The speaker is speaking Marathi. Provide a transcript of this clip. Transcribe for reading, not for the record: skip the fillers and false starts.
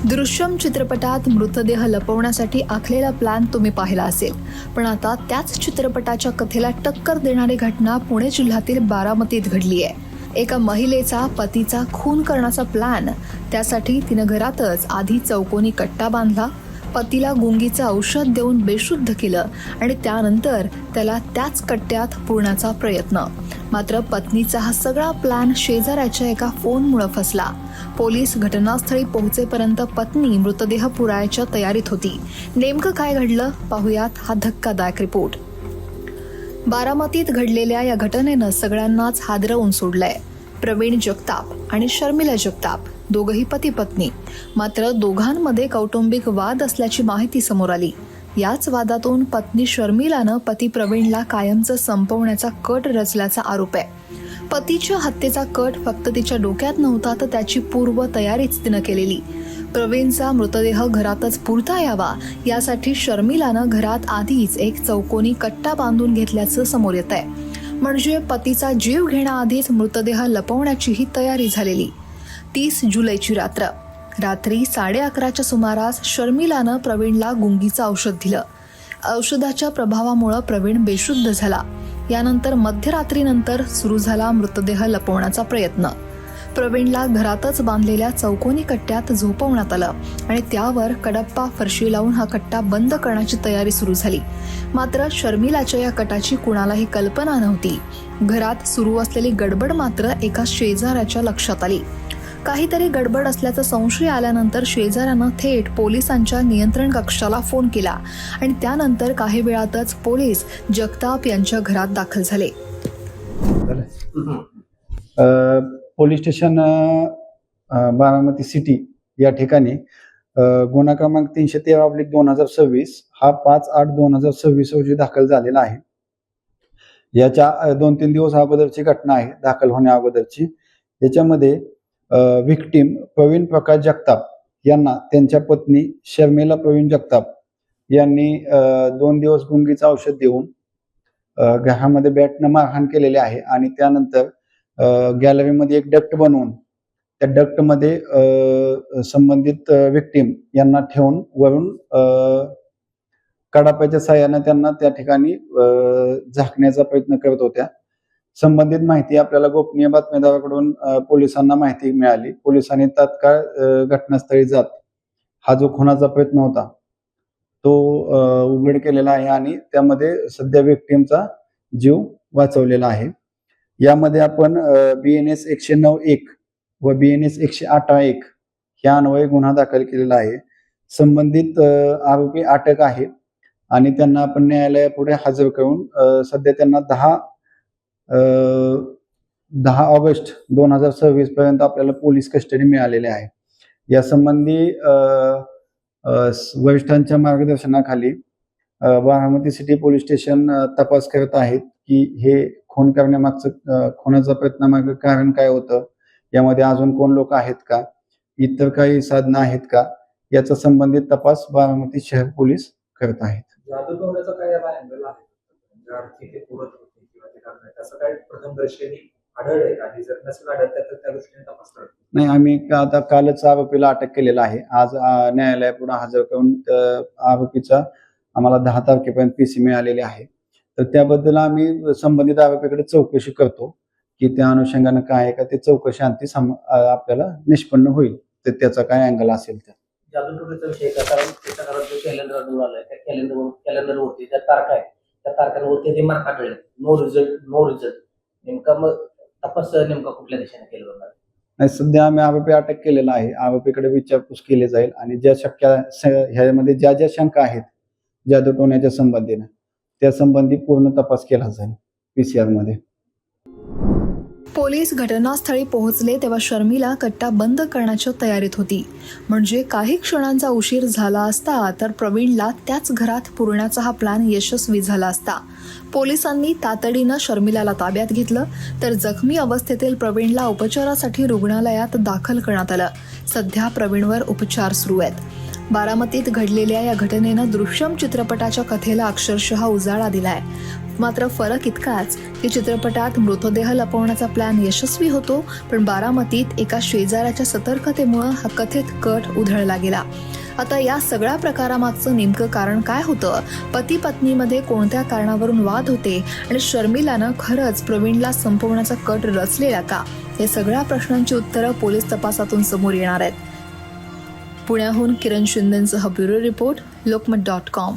दृश्यम चित्रपटात मृतदेह लपवण्यासाठी आखलेला प्लॅन तुम्ही पाहिला असेल, पण आता त्याच चित्रपटाच्या कथेला टक्कर देणारी घटना पुणे जिल्ह्यातील बारामतीत घडली आहे. एका महिलेचा पतीचा खून करण्याचा प्लॅन. त्यासाठी तिनं घरातच आधी चौकोनी कट्टा बांधला, पतीला गुंगीचं औषध देऊन बेशुद्ध केलं आणि त्यानंतर त्याला त्याच कट्ट्यात पुरण्याचा प्रयत्न. मात्र पत्नीचा हा सगळा प्लॅन शेजाऱ्याच्या एका फोनमुळे फसला. पोलीस घटनास्थळी पोहोचेपर्यंत पत्नी मृतदेह पुरायच्या तयारीत होती. नेमकं काय घडलं पाहुयात हा धक्कादायक रिपोर्ट. बारामतीत घडलेल्या या घटनेनं सगळ्यांनाच हादरवून सोडलंय. प्रवीण जगताप आणि शर्मिला जगताप दोघंही पती पत्नी. मात्र दोघांमध्ये कौटुंबिक वाद असल्याची माहिती समोर आली. याच वादातून पत्नी शर्मिलानं पती प्रवीणला कायमचं संपवण्याचा कट रचल्याचा आरोप आहे. पतीच्या हत्येचा कट फक्त तिच्या डोक्यात नव्हता, तर त्याची पूर्व तयारीच तिनं केलेली. प्रवीणचा मृतदेह घरातच पुरता यावा यासाठी शर्मिलानं घरात आधीच एक चौकोनी कट्टा बांधून घेतल्याचं समोर येत आहे. म्हणजे पतीचा जीव घेण्याआधीच मृतदेह लपवण्याची ही तयारी झालेली. 30 जुलैची रात्री 11:30च्या सुमारास शर्मिलानं प्रवीणला गुंगीचं औषध दिलं. औषधाच्या प्रभावामुळे प्रवीण बेशुद्ध झाला. यानंतर मध्यरात्रीनंतर सुरू झाला मृतदेह लपवण्याचा प्रयत्न. प्रवीणला घरातच बांधलेल्या चौकोनी कट्ट्यात झोपवण्यात आलं आणि त्यावर कडप्पा फरशी लावून हा कट्टा बंद करण्याची तयारी सुरू झाली. मात्र शर्मिलाच्या या कटाची कुणालाही कल्पना नव्हती. घरात सुरू असलेली गडबड मात्र एका शेजाऱ्याच्या लक्षात आली. काहीतरी गडबड असल्याचा संशय आल्यानंतर शेजाऱ्यानं थेट पोलिसांच्या नियंत्रण कक्षाला फोन केला आणि त्यानंतर काही वेळातच पोलीस जगताप यांच्या घरात दाखल झाले. पोलीस स्टेशन बारामती सिटी या ठिकाणी गुन्हा क्रमांक 313/2026 हा 5/8/2026 रोजी दाखल झालेला आहे. याच्या 2-3 दिवस अगोदरची घटना आहे, दाखल होण्या अगोदरची. याच्यामध्ये व्हिक्टीम प्रवीण प्रकाश जगताप यांना त्यांच्या पत्नी शर्मिला प्रवीण जगताप यांनी 2 दिवस गुंगीचं औषध देऊन घरामध्ये बॅटनं मारहाण केलेली आहे आणि त्यानंतर गॅलरीमध्ये एक डक्ट बनवून त्या डक्टमध्ये संबंधित व्हिक्टीम यांना ठेवून वरून कडाप्याच्या साहाय्याने त्यांना त्या ठिकाणी झाकण्याचा प्रयत्न करत होत्या. संबंधित माहिती आपल्याला गोपनीय बातमीदाराकडून पोलिसांना माहिती मिळाली. पोलिसांनी तात्काळ घटनास्थळी जात हा जो खुनाचा प्रयत्न होता तो उघड केलेला आहे आणि त्यामध्ये सध्या व्हिक्टीमचा जीव वाचवलेला आहे. यामध्ये आपण BNS 109(1) व BNS 108(1) या अन्वये गुन्हा दाखल केलेला आहे. संबंधित आरोपी अटक आहे आणि त्यांना आपण न्यायालयापुढे हजर करून सध्या त्यांना 10 ऑगस्ट 2026 पर्यंत आपल्याला पोलीस कस्टडी मिळालेली आहे. या संबंधी वरिष्ठांच्या मार्गदर्शनाखाली बारामती सिटी पोलीस स्टेशन तपास करत आहेत की हे खून करण्यामागचं खुनाचा प्रयत्नामागं कारण काय होतं, यामध्ये अजून कोण लोक आहेत का, इतर काही साधनं आहेत का, याचा संबंधित तपास बारामती शहर पोलीस करत आहेत. नाही, आम्ही आता कालच आरोपीला अटक केलेला आहे. आज न्यायालयापुढे हजर करून आरोपीचा आम्हाला 10 तारखेपर्यंत PC मिळालेली आहे. तर त्याबद्दल आम्ही संबंधित आरोपीकडे चौकशी करतो की त्या अनुषंगानं काय आहे का ते चौकशी अंती आपल्याला निष्पन्न होईल, तर त्याचा काय अँगल असेल तर. जादूटोण्याचा विषय का, कारण त्याच्या घरात जो कॅलेंडर आलाय त्या कॅलेंडरवरती त्या तारखा आहे, त्या तारखांवरती ते मार्क काढले, नो रिझल्ट. नेमका मग तपास नेमका कुठल्या दिशेने केला जाणार? नाही, सध्या आम्ही आरोपी अटक केलेला आहे. आरोपीकडे विचारपूस केली जाईल आणि ज्या ह्यामध्ये ज्या शंका आहेत जादूटोण्याच्या संबंधीने त्या संबंधी पूर्ण तपास केला जाईल PCR मध्ये. पोलीस घटनास्थळी पोहोचले तेव्हा शर्मिला कट्टा बंद करण्याच्या तयारीत होती. म्हणजे काही क्षणांचा उशीर झाला असता तर प्रवीणला त्याच घरात पुरण्याचा हा प्लॅन यशस्वी झाला असता. पोलिसांनी तातडीनं शर्मिलाला ताब्यात घेतलं तर जखमी अवस्थेतील प्रवीणला उपचारासाठी रुग्णालयात दाखल करण्यात आलं. सध्या प्रवीणवर उपचार सुरू आहेत. बारामतीत घडलेल्या या घटनेनं दृश्यम चित्रपटाच्या कथेला अक्षरशः उजाळा दिलाय. मात्र फरक इतकाच की चित्रपटात मृतदेह लपवण्याचा प्लॅन यशस्वी होतो, पण बारामतीत एका शेजाऱ्याच्या सतर्कतेमुळे हा कथित कट उधळला गेला. आता या सगळ्या प्रकारामागचं नेमकं कारण काय होतं, पती पत्नीमध्ये कोणत्या कारणावरून वाद होते आणि शर्मिलानं खरंच प्रवीणला संपवण्याचा कट रचलेला का, हे सगळ्या प्रश्नांची उत्तरं पोलीस तपासातून समोर येणार आहेत. पुण्याहून किरण शिंदेंसह ब्युरो रिपोर्ट, लोकमत.com.